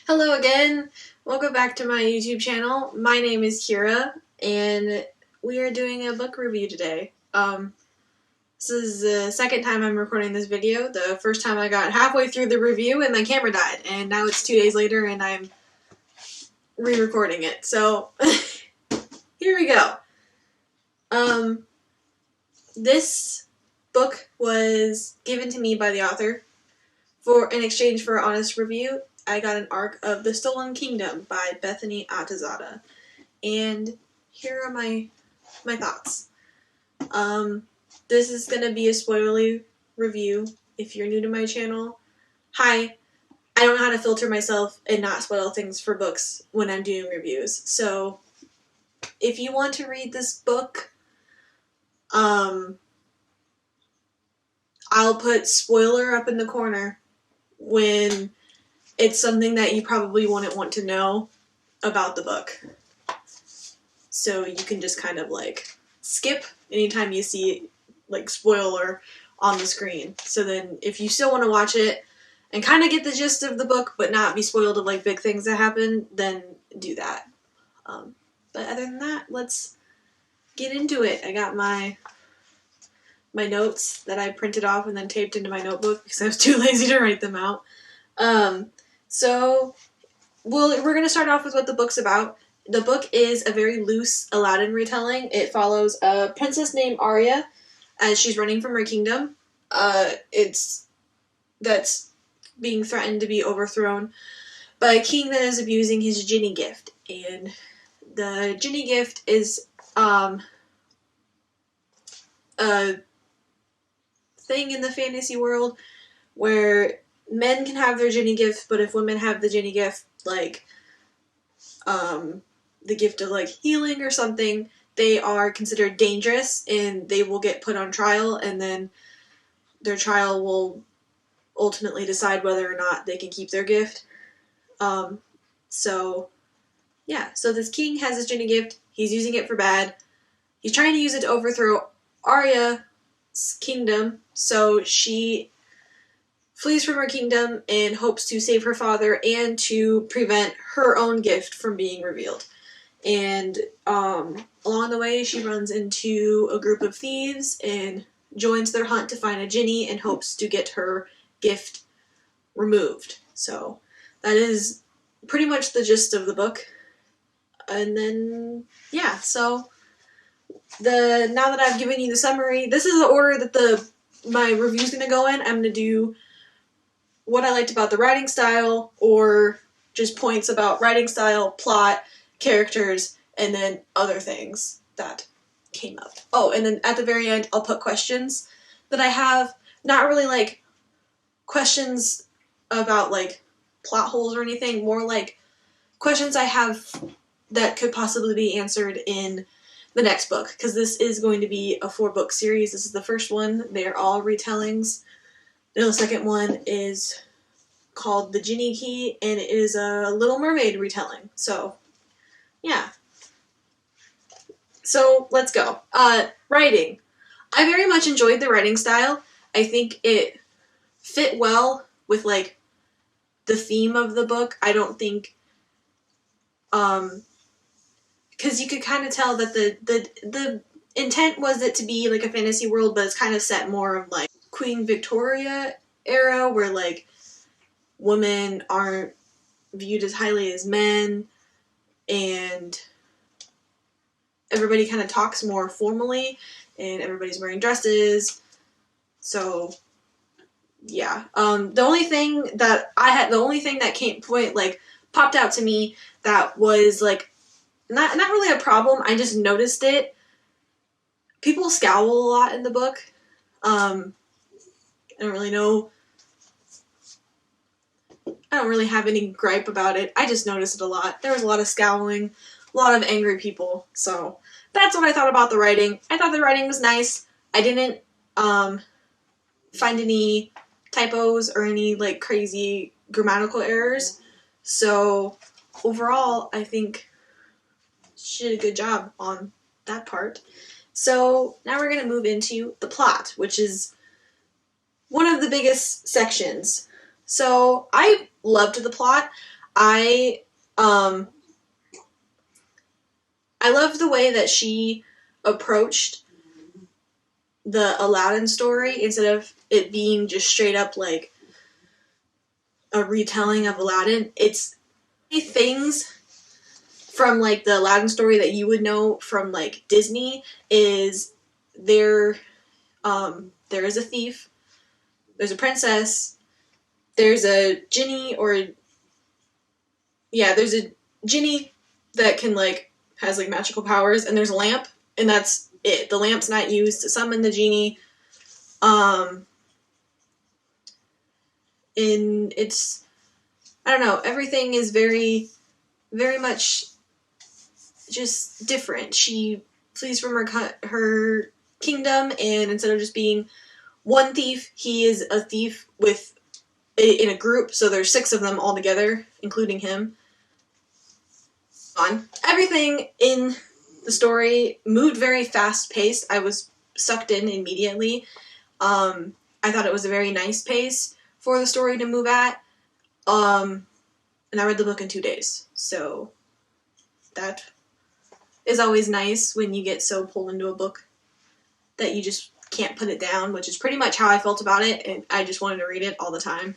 Hello again. Welcome back to my YouTube channel. My name is Kira, and we are doing a book review today. This is the second time I'm recording this video. The first time I got halfway through the review and my camera died, and now it's 2 days later and I'm re-recording it. So, here we go. This book was given to me by the author in exchange for an honest review. I got an arc of The Stolen Kingdom by Bethany Atazadeh, and here are my thoughts. This is going to be a spoilery review. If you're new to my channel, hi. I don't know how to filter myself and not spoil things for books when I'm doing reviews. So, if you want to read this book, I'll put spoiler up in the corner when it's something that you probably wouldn't want to know about the book. So you can just kind of like skip anytime you see like spoiler on the screen. So then if you still want to watch it and kind of get the gist of the book but not be spoiled of like big things that happen, then do that. But other than that, let's get into it. I got my notes that I printed off and then taped into my notebook because I was too lazy to write them out. So we're going to start off with what the book's about. The book is a very loose Aladdin retelling. It follows a princess named Arya as she's running from her kingdom. That's being threatened to be overthrown by a king that is abusing his genie gift. And the genie gift is a thing in the fantasy world where men can have their genie gift, but if women have the genie gift, like, the gift of, like, healing or something, they are considered dangerous, and they will get put on trial, and then their trial will ultimately decide whether or not they can keep their gift. So this king has his genie gift. He's using it for bad. He's trying to use it to overthrow Arya's kingdom, so she flees from her kingdom and hopes to save her father and to prevent her own gift from being revealed. And along the way, she runs into a group of thieves and joins their hunt to find a genie and hopes to get her gift removed. So that is pretty much the gist of the book. And then, yeah, so now that I've given you the summary, this is the order that my review's going to go in. I'm going to do what I liked about the writing style, or just points about writing style, plot, characters, and then other things that came up. Oh, and then at the very end, I'll put questions that I have. Not really like questions about like plot holes or anything, more like questions I have that could possibly be answered in the next book, because this is going to be a 4-book series. This is the first one. They're all retellings. The second one is called The Genie Key, and it is a Little Mermaid retelling. So, yeah. So, let's go. Writing. I very much enjoyed the writing style. I think it fit well with, like, the theme of the book. I don't think, because you could kind of tell that the intent was it to be, like, a fantasy world, but it's kind of set more of, like, Queen Victoria era, where like women aren't viewed as highly as men, and everybody kind of talks more formally, and everybody's wearing dresses. So yeah, the only thing that popped out to me that was like not really a problem. I just noticed it. People scowl a lot in the book. I don't really know. I don't really have any gripe about it. I just noticed it a lot. There was a lot of scowling, a lot of angry people. So that's what I thought about the writing. I thought the writing was nice. I didn't find any typos or any like crazy grammatical errors. So overall, I think she did a good job on that part. So now we're going to move into the plot, which is one of the biggest sections. So I loved the plot. I I love the way that she approached the Aladdin story instead of it being just straight up like a retelling of Aladdin. It's things from like the Aladdin story that you would know from like Disney is there there is a thief, there's a princess, there's a genie there's a genie that can like has like magical powers, and there's a lamp, and that's it. The lamp's not used to summon the genie. And it's, I don't know, everything is very, very much just different. She flees from her kingdom, and instead of just being one thief, he is a thief with in a group. So there's 6 of them all together, including him. Everything in the story moved very fast paced. I was sucked in immediately. I thought it was a very nice pace for the story to move at. And I read the book in 2 days. So that is always nice when you get so pulled into a book that you just can't put it down, which is pretty much how I felt about it, and I just wanted to read it all the time.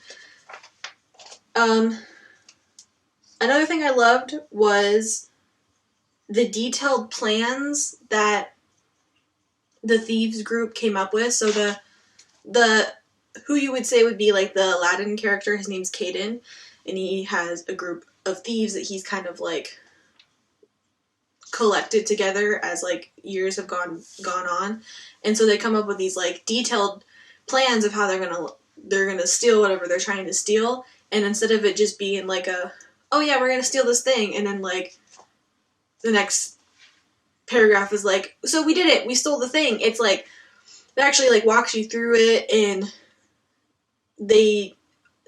Another thing I loved was the detailed plans that the thieves group came up with. So the who you would say would be like the Aladdin character, his name's Caden, and he has a group of thieves that he's kind of like collected together as like years have gone on, and so they come up with these like detailed plans of how they're gonna steal whatever they're trying to steal, and instead of it just being like oh yeah, we're gonna steal this thing, and then like the next paragraph is like, so we did it, we stole the thing. It's like it actually like walks you through it, and they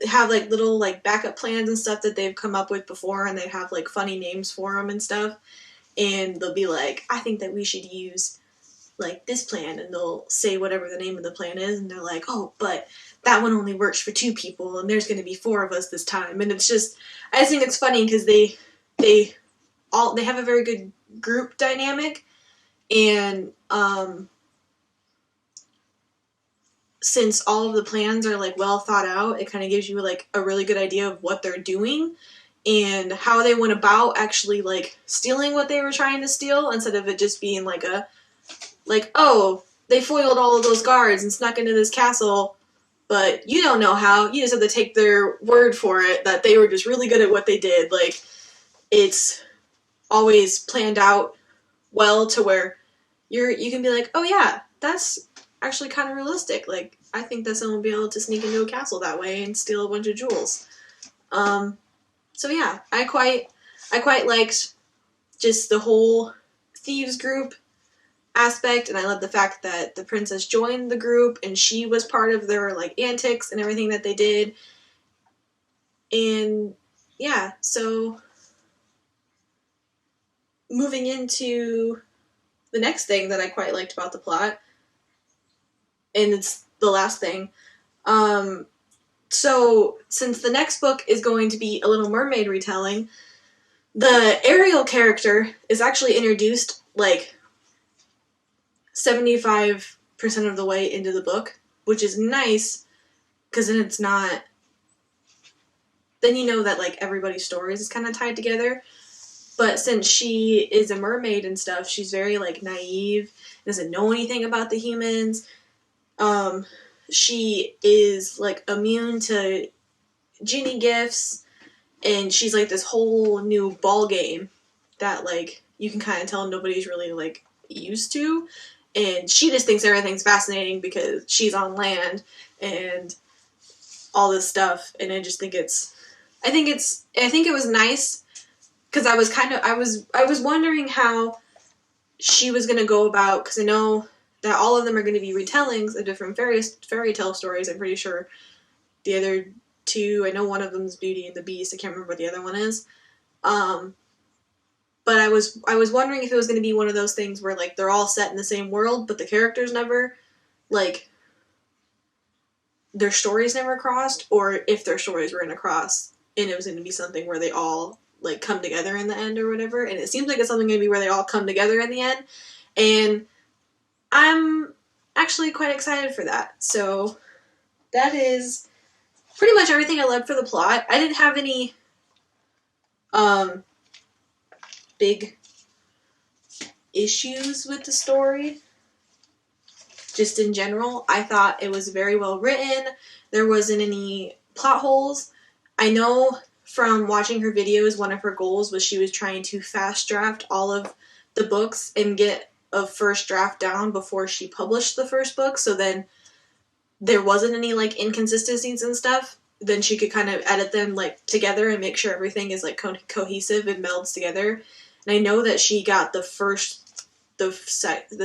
have like little like backup plans and stuff that they've come up with before, and they have like funny names for them and stuff. And they'll be like, I think that we should use like this plan, and they'll say whatever the name of the plan is, and they're like, oh, but that one only works for 2 people, and there's going to be 4 of us this time. And it's just, I just think it's funny because they have a very good group dynamic, and since all of the plans are like well thought out, it kind of gives you like a really good idea of what they're doing and how they went about actually like stealing what they were trying to steal, instead of it just being like oh, they foiled all of those guards and snuck into this castle, but you don't know how. You just have to take their word for it that they were just really good at what they did. Like, it's always planned out well to where you can be like, oh yeah, that's actually kind of realistic. Like, I think that someone will be able to sneak into a castle that way and steal a bunch of jewels. So yeah, I quite liked just the whole thieves group aspect, and I love the fact that the princess joined the group and she was part of their like antics and everything that they did. And yeah, so moving into the next thing that I quite liked about the plot, and it's the last thing. So since the next book is going to be a Little Mermaid retelling, the Ariel character is actually introduced like 75% of the way into the book, which is nice, because then it's not, then you know that like everybody's stories is kind of tied together. But since she is a mermaid and stuff, she's very like naive, doesn't know anything about the humans. She is like immune to genie gifts, and she's like this whole new ball game that like you can kind of tell nobody's really like used to, and she just thinks everything's fascinating because she's on land and all this stuff. And I just think I think it was nice, because I was wondering how she was going to go about, because I know that all of them are going to be retellings of different fairy tale stories. I'm pretty sure the other 2, I know one of them is Beauty and the Beast. I can't remember what the other one is. But I was wondering if it was going to be one of those things where like they're all set in the same world, but the characters never, like, their stories never crossed, or if their stories were going to cross, and it was going to be something where they all like come together in the end or whatever, and it seems like it's something going to be where they all come together in the end, and I'm actually quite excited for that. So that is pretty much everything I loved for the plot. I didn't have any big issues with the story. Just in general, I thought it was very well written. There wasn't any plot holes. I know from watching her videos, one of her goals was she was trying to fast draft all of the books and get a first draft down before she published the first book, so then there wasn't any like inconsistencies and stuff. Then she could kind of edit them like together and make sure everything is like cohesive and melds together. And I know that she got the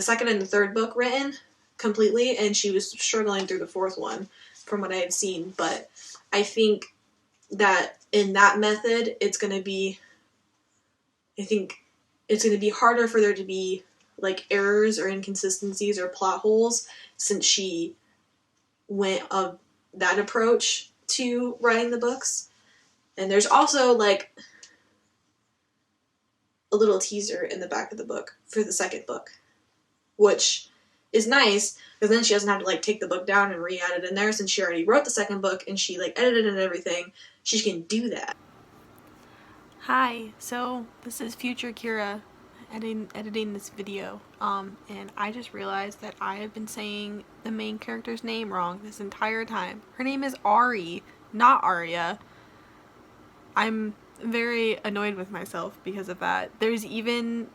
second and the third book written completely, and she was struggling through the fourth one from what I had seen. But I think that in that method, it's going to be harder for there to be like errors or inconsistencies or plot holes, since she went of that approach to writing the books. And there's also like a little teaser in the back of the book for the second book, which is nice because then she doesn't have to like take the book down and re-add it in there, since she already wrote the second book and she like edited it and everything. She can do that. Hi, so this is future Kira editing this video, and I just realized that I have been saying the main character's name wrong this entire time. Her name is Ari, not Arya. I'm very annoyed with myself because of that. There's even...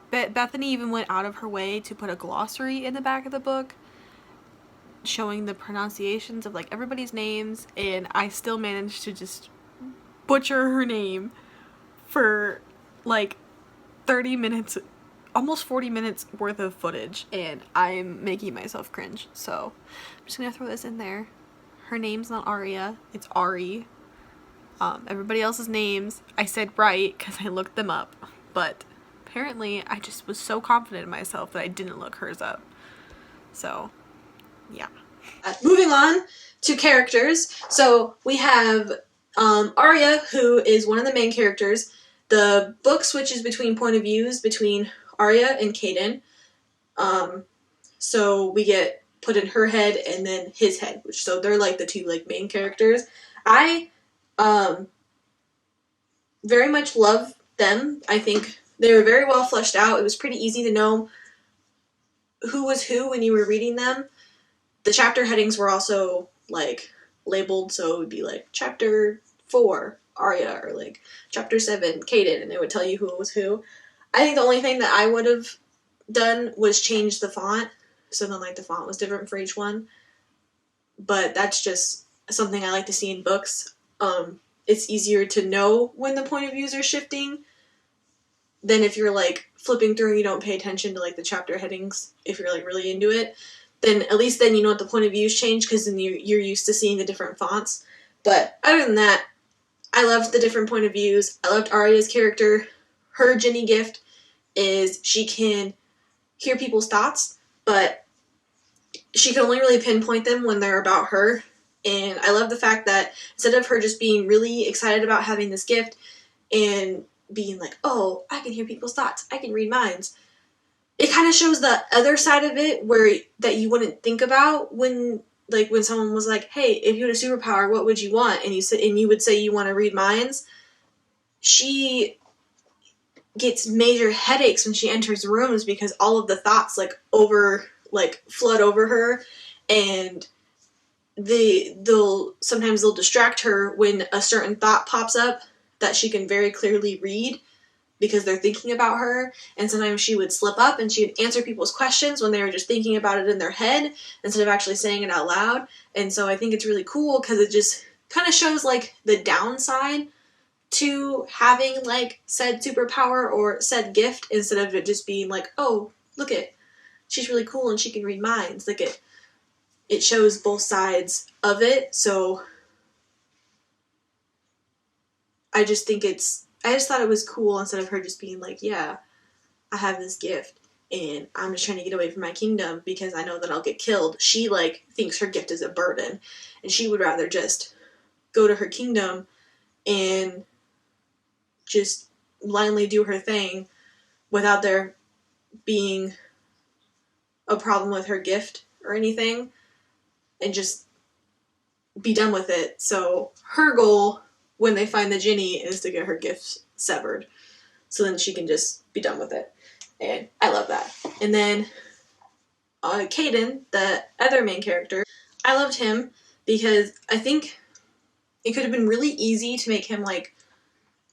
Bethany even went out of her way to put a glossary in the back of the book showing the pronunciations of like everybody's names, and I still managed to just butcher her name for like 30 minutes, almost 40 minutes worth of footage, and I'm making myself cringe. So I'm just gonna throw this in there. Her name's not Arya, it's Ari. Everybody else's names I said right because I looked them up, but apparently I just was so confident in myself that I didn't look hers up. So yeah. Moving on to characters. So we have Arya, who is one of the main characters. The book switches between point of views between Arya and Kaden. So we get put in her head and then his head, so they're like the two like main characters. I very much love them. I think they were very well fleshed out. It was pretty easy to know who was who when you were reading them. The chapter headings were also like labeled, so it would be like chapter 4 Arya or like chapter 7 Kaden, and they would tell you who was who. I think the only thing that I would have done was change the font, so then like the font was different for each one. But that's just something I like to see in books. It's easier to know when the point of views are shifting than if you're like flipping through and you don't pay attention to like the chapter headings. If you're like really into it, then at least then you know what the point of views change, because then you're used to seeing the different fonts. But other than that, I loved the different point of views. I loved Arya's character. Her Ginny gift is she can hear people's thoughts, but she can only really pinpoint them when they're about her. And I love the fact that instead of her just being really excited about having this gift and being like, oh, I can hear people's thoughts, I can read minds, it kind of shows the other side of it where that you wouldn't think about when someone was like, hey, if you had a superpower, what would you want? And you would say you want to read minds. She gets major headaches when she enters rooms because all of the thoughts flood over her, and they'll distract her when a certain thought pops up that she can very clearly read because they're thinking about her. And sometimes she would slip up and she would answer people's questions when they were just thinking about it in their head instead of actually saying it out loud. And so I think it's really cool because it just kind of shows like the downside to having like said superpower or said gift, instead of it just being like, oh, look it, she's really cool and she can read minds. Like it shows both sides of it. So I just thought it was cool, instead of her just being like, yeah, I have this gift and I'm just trying to get away from my kingdom because I know that I'll get killed. She like thinks her gift is a burden, and she would rather just go to her kingdom and just blindly do her thing without there being a problem with her gift or anything, and just be done with it. So her goal when they find the genie is to get her gift severed, so then she can just be done with it. And I love that. And then Caden, the other main character, I loved him because I think it could have been really easy to make him like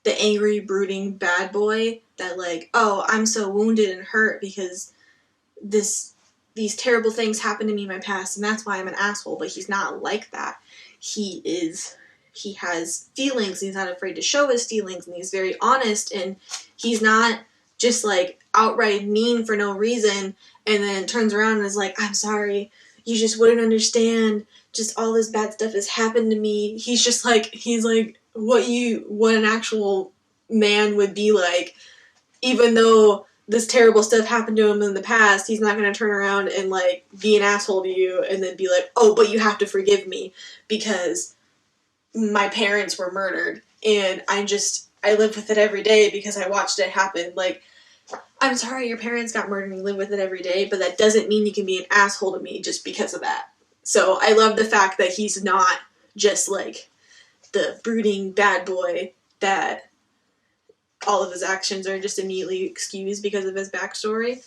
the angry, brooding bad boy that like, oh, I'm so wounded and hurt because these terrible things happened to me in my past and that's why I'm an asshole. But he's not like that. He has feelings and he's not afraid to show his feelings and he's very honest and he's not just like outright mean for no reason and then turns around and is like, I'm sorry, you just wouldn't understand, just all this bad stuff has happened to me. He's like what an actual man would be like. Even though this terrible stuff happened to him in the past, he's not going to turn around and like be an asshole to you and then be like, oh, but you have to forgive me because my parents were murdered and I live with it every day because I watched it happen. Like, I'm sorry your parents got murdered and you live with it every day, but that doesn't mean you can be an asshole to me just because of that. So I love the fact that he's not just like the brooding bad boy that all of his actions are just immediately excused because of his backstory.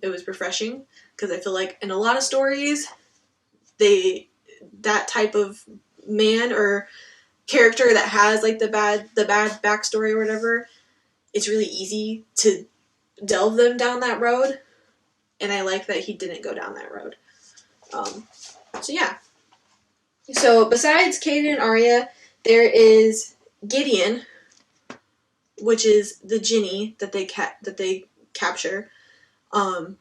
It was refreshing because I feel like in a lot of stories, that type of man or character that has like the bad backstory or whatever, it's really easy to delve them down that road, and I like that he didn't go down that road. So yeah. So besides Caden and Arya, there is Gideon, which is the genie that they capture. And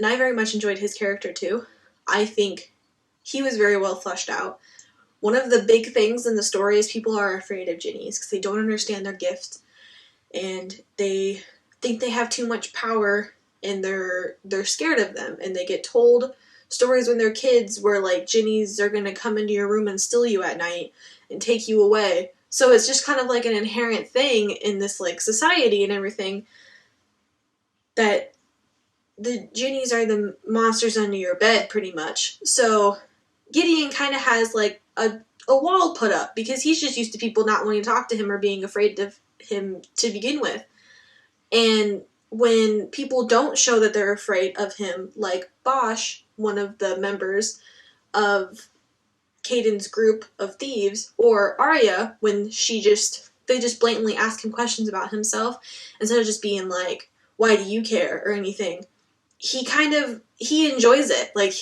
I very much enjoyed his character too. I think he was very well fleshed out. One of the big things in the story is people are afraid of genies because they don't understand their gifts and they think they have too much power and they're scared of them, and they get told stories when they're kids where like genies are going to come into your room and steal you at night and take you away. So it's just kind of like an inherent thing in this like society and everything that the genies are the monsters under your bed pretty much. So Gideon kind of has like a wall put up because he's just used to people not wanting to talk to him or being afraid of him to begin with. And when people don't show that they're afraid of him, like Bosch, one of the members of Caden's group of thieves, or Arya, when they just blatantly ask him questions about himself instead of just being like, why do you care or anything, he enjoys it. Like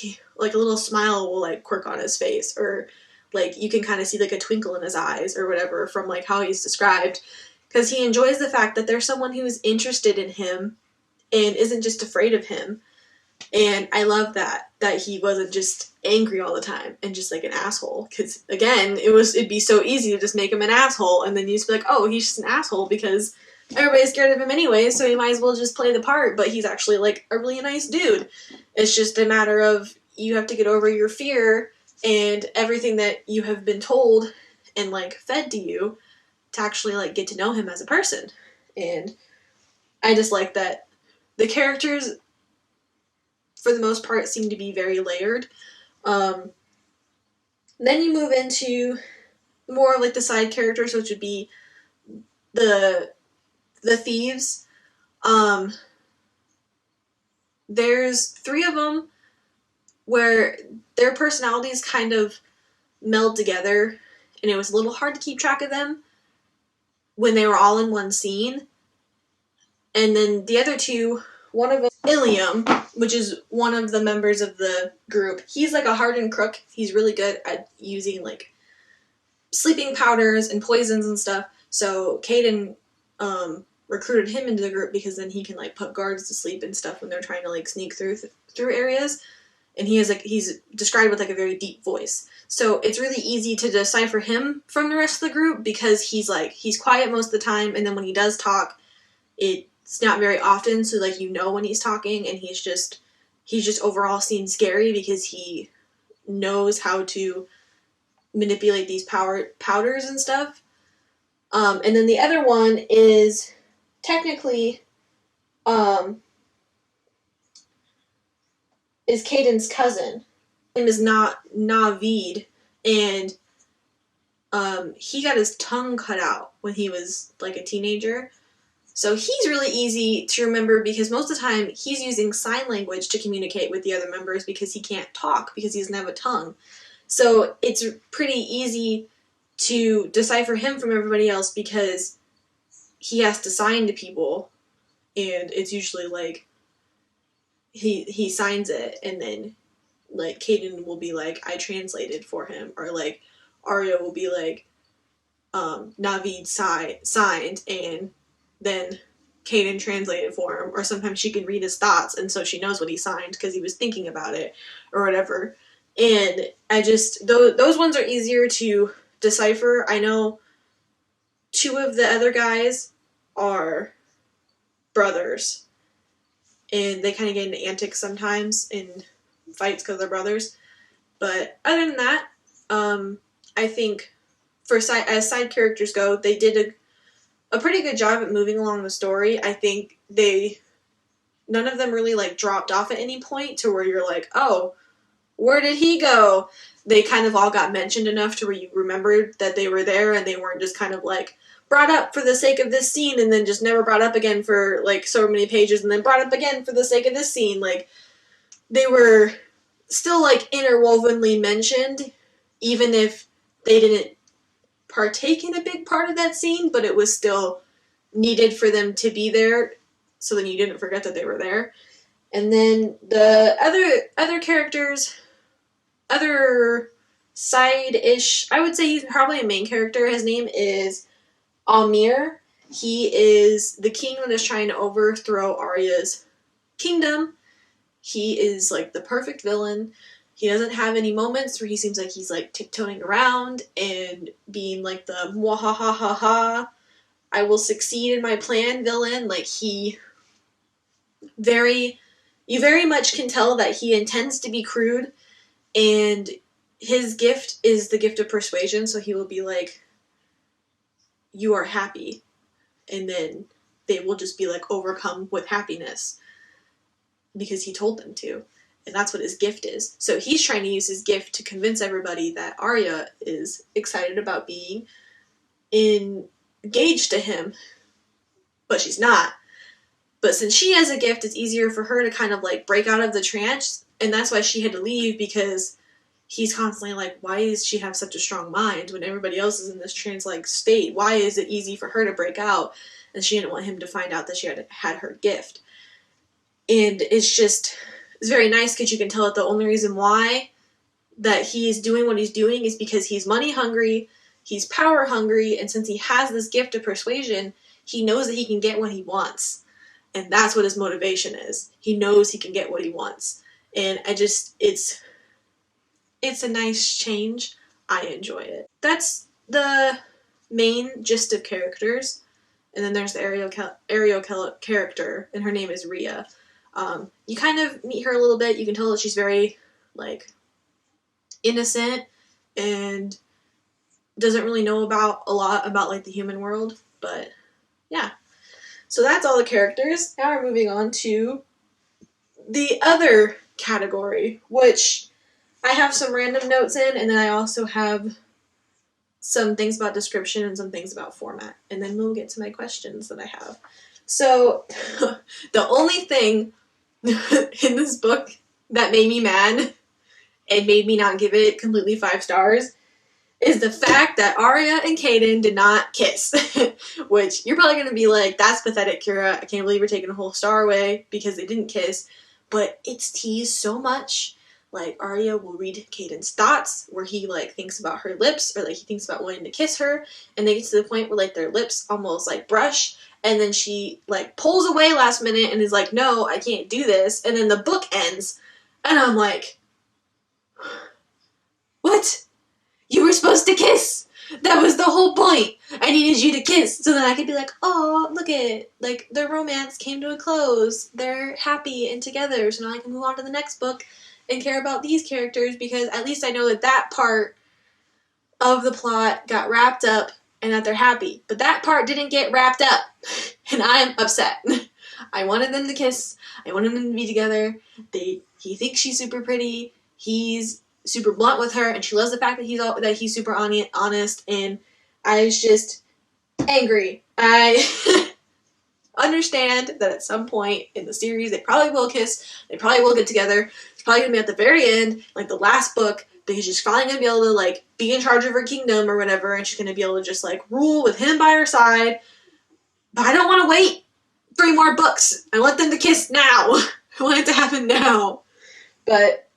a little smile will like quirk on his face, or like you can kind of see like a twinkle in his eyes or whatever from like how he's described, because he enjoys the fact that there's someone who's interested in him and isn't just afraid of him. And I love that he wasn't just angry all the time and just like an asshole. Because again, it'd be so easy to just make him an asshole, and then you just be like, oh, he's just an asshole because everybody's scared of him anyway, so he might as well just play the part. But he's actually like a really nice dude. It's just a matter of you have to get over your fear and everything that you have been told and like fed to you to actually like get to know him as a person. And I just like that the characters, for the most part, seem to be very layered. Then you move into more like the side characters, which would be the thieves. There's 3 of them where their personalities kind of meld together, and it was a little hard to keep track of them when they were all in one scene. And then the other 2, one of them, Ilium, which is one of the members of the group. He's like a hardened crook. He's really good at using like sleeping powders and poisons and stuff. So Caden recruited him into the group because then he can like put guards to sleep and stuff when they're trying to like sneak through areas. And he's described with like a very deep voice. So it's really easy to decipher him from the rest of the group because he's quiet most of the time, and then when he does talk, it's not very often, so like when he's talking, and he's just overall seems scary because he knows how to manipulate these powders and stuff. And then the other one is technically is Caden's cousin. His name is not Navid, and he got his tongue cut out when he was like a teenager. So he's really easy to remember because most of the time he's using sign language to communicate with the other members because he can't talk because he doesn't have a tongue. So it's pretty easy to decipher him from everybody else because he has to sign to people, and it's usually like he signs it, and then like Caden will be like, I translated for him, or like Arya will be like, Navid signed, and then Caden translated for him, or sometimes she can read his thoughts, and so she knows what he signed because he was thinking about it, or whatever. And I just, those ones are easier to decipher. I know two of the other guys are brothers, and they kind of get into antics sometimes in fights because they're brothers. But other than that, I think as side characters go, they did a pretty good job at moving along the story. I think none of them really like dropped off at any point to where you're like, oh, where did he go? They kind of all got mentioned enough to where you remembered that they were there, and they weren't just kind of like brought up for the sake of this scene and then just never brought up again for like so many pages and then brought up again for the sake of this scene. Like, they were still like interwovenly mentioned, even if they didn't partake in a big part of that scene, but it was still needed for them to be there, so then you didn't forget that they were there. And then the other characters, other side-ish, I would say he's probably a main character. His name is Amir. He is the king that is trying to overthrow Arya's kingdom. He is like the perfect villain. He doesn't have any moments where he seems like he's like tiptoeing around and being like the mwahahaha, I will succeed in my plan villain. Like, you very much can tell that he intends to be crude, and his gift is the gift of persuasion, so he will be like, you are happy, and then they will just be like overcome with happiness because he told them to. And that's what his gift is. So he's trying to use his gift to convince everybody that Arya is excited about being engaged to him. But she's not. But since she has a gift, it's easier for her to kind of like break out of the trance. And that's why she had to leave, because he's constantly like, why does she have such a strong mind when everybody else is in this trance-like state? Why is it easy for her to break out? And she didn't want him to find out that she had her gift. And it's very nice because you can tell that the only reason why that he's doing what he's doing is because he's money hungry, he's power hungry, and since he has this gift of persuasion, he knows that he can get what he wants. And that's what his motivation is. He knows he can get what he wants. And it's a nice change. I enjoy it. That's the main gist of characters. And then there's the Ariel character, and her name is Rhea. You kind of meet her a little bit. You can tell that she's very, like, innocent and doesn't really know a lot about, like, the human world. But, yeah. So that's all the characters. Now we're moving on to the other category, which I have some random notes in, and then I also have some things about description and some things about format. And then we'll get to my questions that I have. So, the only thing in this book that made me mad and made me not give it completely 5 stars is the fact that Arya and Caden did not kiss. Which, you're probably going to be like, that's pathetic, Kira. I can't believe you're taking a whole star away because they didn't kiss. But it's teased so much. Like, Arya will read Caden's thoughts, where he, like, thinks about her lips, or, like, he thinks about wanting to kiss her, and they get to the point where, like, their lips almost, like, brush, and then she, like, pulls away last minute and is like, no, I can't do this, and then the book ends, and I'm like, what? You were supposed to kiss! That was the whole point! I needed you to kiss, so then I could be like, oh, look at it, like, their romance came to a close, they're happy and together, so now I can move on to the next book and care about these characters, because at least I know that part of the plot got wrapped up and that they're happy. But that part didn't get wrapped up, and I'm upset. I wanted them to kiss. I wanted them to be together. He thinks she's super pretty. He's super blunt with her, and she loves the fact that he's super honest. And I was just angry. I understand that at some point in the series they probably will kiss. They probably will get together. It's probably gonna be at the very end, like the last book, because she's finally gonna be able to like be in charge of her kingdom or whatever, and she's gonna be able to just like rule with him by her side. But I don't want to wait 3 more books. I want them to kiss now. I want it to happen now. But,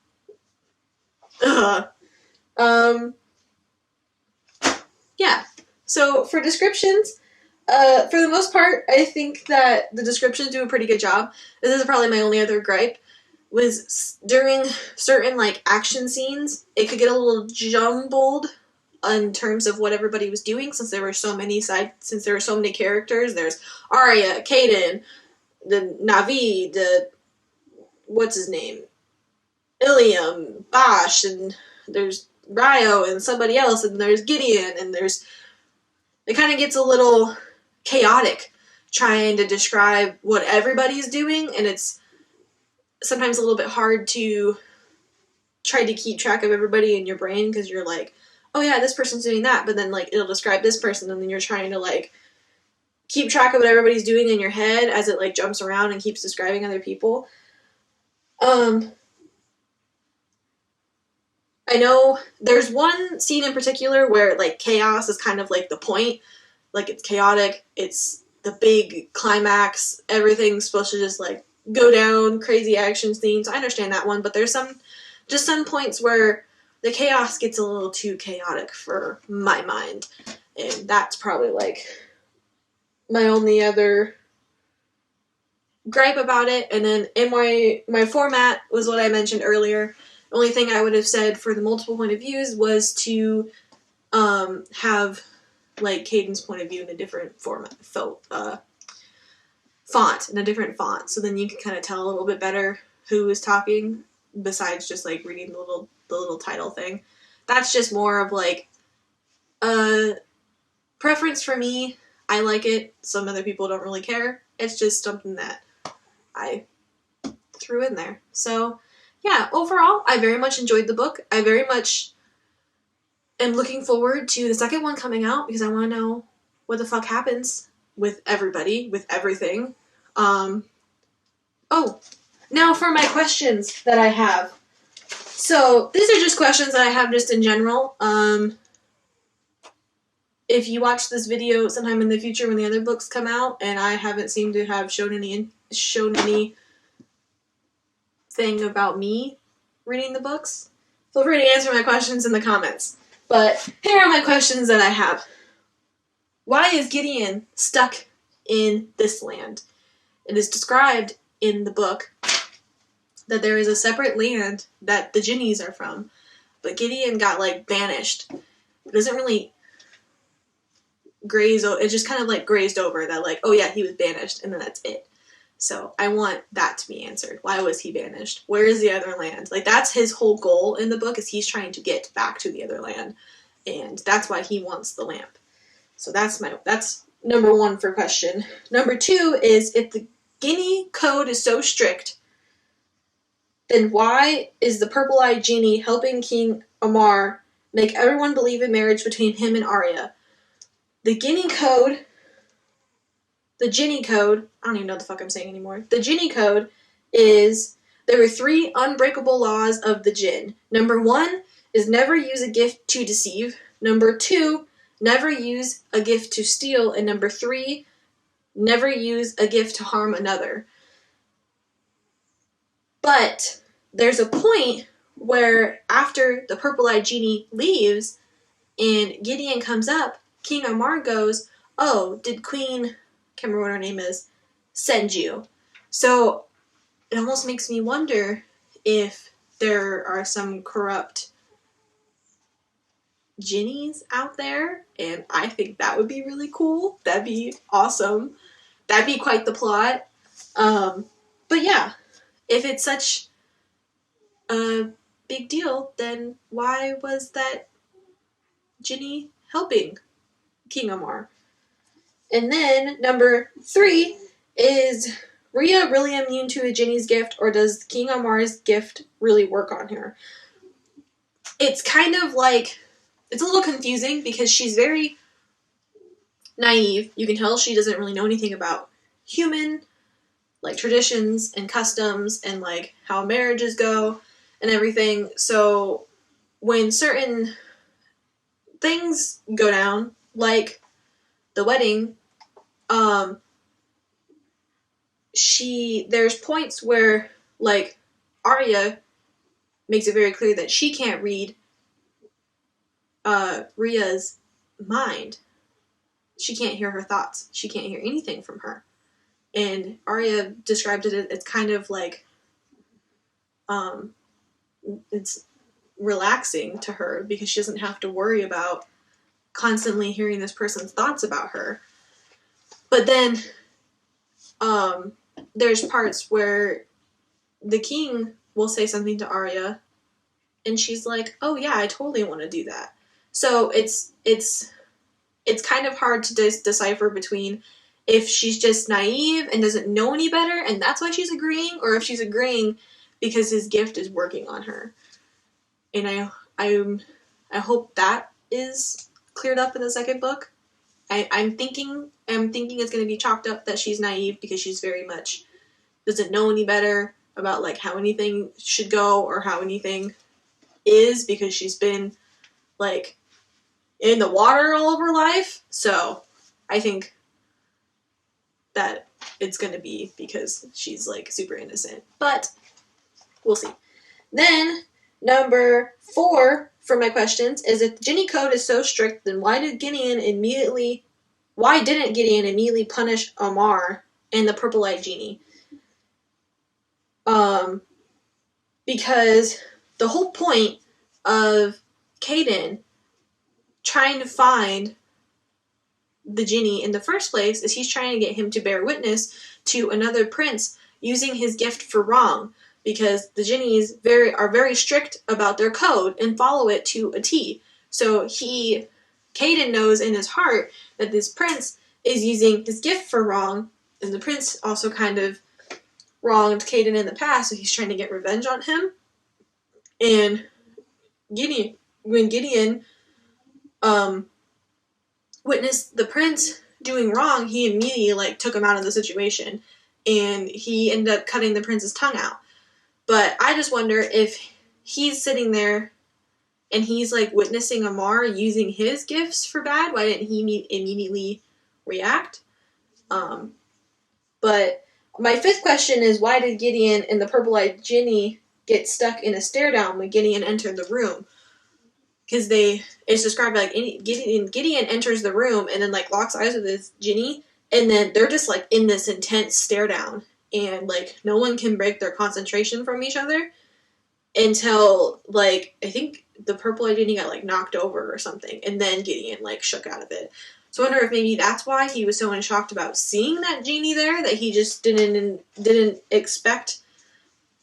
yeah. So for descriptions, for the most part, I think that the descriptions do a pretty good job. This is probably my only other gripe. Was during certain like action scenes, it could get a little jumbled in terms of what everybody was doing, since there were so many characters. There's Arya, Kaden, the Navi, the what's his name, Ilium, Bosch, and there's Ryo and somebody else, and there's Gideon, and it kind of gets a little chaotic trying to describe what everybody's doing, and it's sometimes a little bit hard to try to keep track of everybody in your brain, because you're like, oh yeah, this person's doing that, but then like it'll describe this person, and then you're trying to like keep track of what everybody's doing in your head as it like jumps around and keeps describing other people. I know there's one scene in particular where like chaos is kind of like the point, like it's chaotic, it's the big climax, everything's supposed to just like go down, crazy action scenes. I understand that one, but there's some points where the chaos gets a little too chaotic for my mind, and that's probably like my only other gripe about it. And then in my format was what I mentioned earlier. The only thing I would have said for the multiple point of views was to have like Caden's point of view in a different font, in a different font, so then you can kind of tell a little bit better who is talking, besides just like reading the little title thing. That's just more of like a preference for me. I like it. Some other people don't really care. It's just something that I threw in there. So yeah, overall, I very much enjoyed the book. I very much am looking forward to the second one coming out, because I want to know what the fuck happens with everybody, with everything. Now for my questions that I have. So these are just questions that I have just in general. If you watch this video sometime in the future when the other books come out, and I haven't seemed to have shown any thing about me reading the books, feel free to answer my questions in the comments. But here are my questions that I have. Why is Gideon stuck in this land? It is described in the book that there is a separate land that the Ginnies are from, but Gideon got like banished. It doesn't really it just kind of like grazed over that, like, oh yeah, he was banished, and then that's it. So I want that to be answered. Why was he banished? Where is the other land? Like, that's his whole goal in the book, is he's trying to get back to the other land, and that's why he wants the lamp. So that's number 1 for question. Number 2 is, if the Guinea code is so strict, then why is the purple-eyed genie helping King Amar make everyone believe in marriage between him and Arya? The Guinea code, I don't even know what the fuck I'm saying anymore. The Ginny code is, there are 3 unbreakable laws of the Jinn. Number 1 is never use a gift to deceive. Number 2, never use a gift to steal. And number 3, never use a gift to harm another. But there's a point where after the purple-eyed genie leaves and Gideon comes up, King Amar goes, oh, did Queen, can't remember what her name is, send you? So it almost makes me wonder if there are some corrupt Ginnies out there, and I think that would be really cool. That'd be awesome. That'd be quite the plot. But yeah, if it's such a big deal, then why was that Ginny helping King Amar. And then number 3 is Rhea really immune to Ginny's gift, or does King Amar's gift really work on her? It's kind of like, it's a little confusing because she's very naive. You can tell she doesn't really know anything about human, like, traditions and customs and, like, how marriages go and everything. So when certain things go down, like the wedding, there's points where, like, Arya makes it very clear that she can't read Rhea's mind. She can't hear her thoughts. She can't hear anything from her. And Arya described it as kind of like, it's relaxing to her because she doesn't have to worry about constantly hearing this person's thoughts about her. But then there's parts where the king will say something to Arya and she's like, oh yeah, I totally want to do that. So it's kind of hard to decipher between if she's just naive and doesn't know any better and that's why she's agreeing, or if she's agreeing because his gift is working on her. And I hope that is cleared up in the second book. I'm thinking it's going to be chalked up that she's naive because she's very much doesn't know any better about, like, how anything should go or how anything is, because she's been, like, in the water all of her life. So I think that it's going to be because she's, like, super innocent. But we'll see. Then number 4 for my questions is, if the Ginny code is so strict, then why didn't Gideon immediately punish Amar and the purple-eyed genie? Because the whole point of Caden trying to find the genie in the first place is he's trying to get him to bear witness to another prince using his gift for wrong, because the genies are very strict about their code and follow it to a T. So Caden knows in his heart that this prince is using his gift for wrong, and the prince also kind of wronged Caden in the past, so he's trying to get revenge on him. And when Gideon witnessed the prince doing wrong, he immediately, like, took him out of the situation, and he ended up cutting the prince's tongue out. But I just wonder if he's sitting there and he's, like, witnessing Amar using his gifts for bad, why didn't he immediately react? But my 5th question is, why did Gideon and the purple-eyed genie get stuck in a stare-down when Gideon entered the room? Because it's described like Gideon enters the room and then, like, locks eyes with this genie, and then they're just, like, in this intense stare-down, and, like, no one can break their concentration from each other until, like, I think the purple-eyed genie got, like, knocked over or something, and then Gideon, like, shook out of it. So I wonder if maybe that's why he was so shocked about seeing that genie there, that he just didn't expect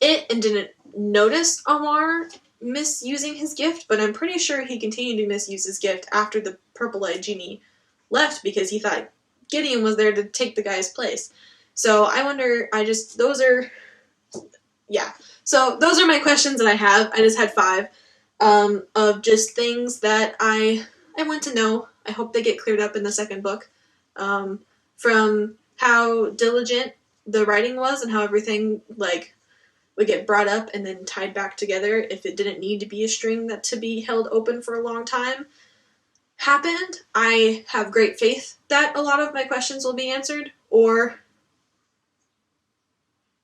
it and didn't notice Amar misusing his gift. But I'm pretty sure he continued to misuse his gift after the purple-eyed genie left, because he thought Gideon was there to take the guy's place. So I wonder, So those are my questions that I have. I just had 5 of just things that I want to know. I hope they get cleared up in the second book, from how diligent the writing was and how everything, like, would get brought up and then tied back together if it didn't need to be a string that to be held open for a long time happened. I have great faith that a lot of my questions will be answered, or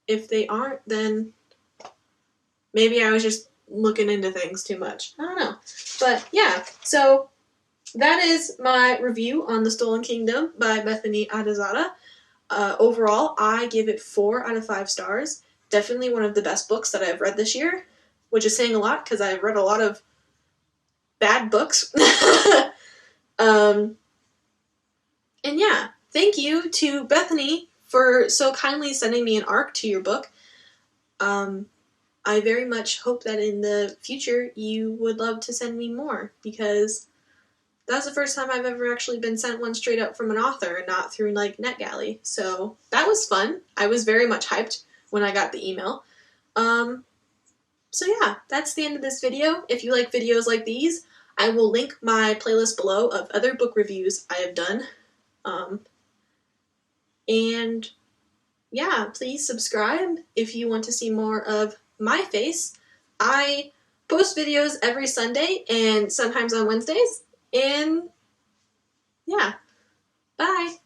if they aren't, then maybe I was just looking into things too much. I don't know. But yeah, so that is my review on The Stolen Kingdom by Bethany Adazada. Overall, I give it 4 out of 5 stars. Definitely one of the best books that I've read this year, which is saying a lot because I've read a lot of bad books. And yeah, thank you to Bethany for so kindly sending me an ARC to your book. I very much hope that in the future you would love to send me more, because that was the first time I've ever actually been sent one straight up from an author and not through like NetGalley. So that was fun. I was very much hyped when I got the email. So yeah, that's the end of this video. If you like videos like these, I will link my playlist below of other book reviews I have done. And yeah, please subscribe if you want to see more of my face. I post videos every Sunday and sometimes on Wednesdays. And yeah, bye.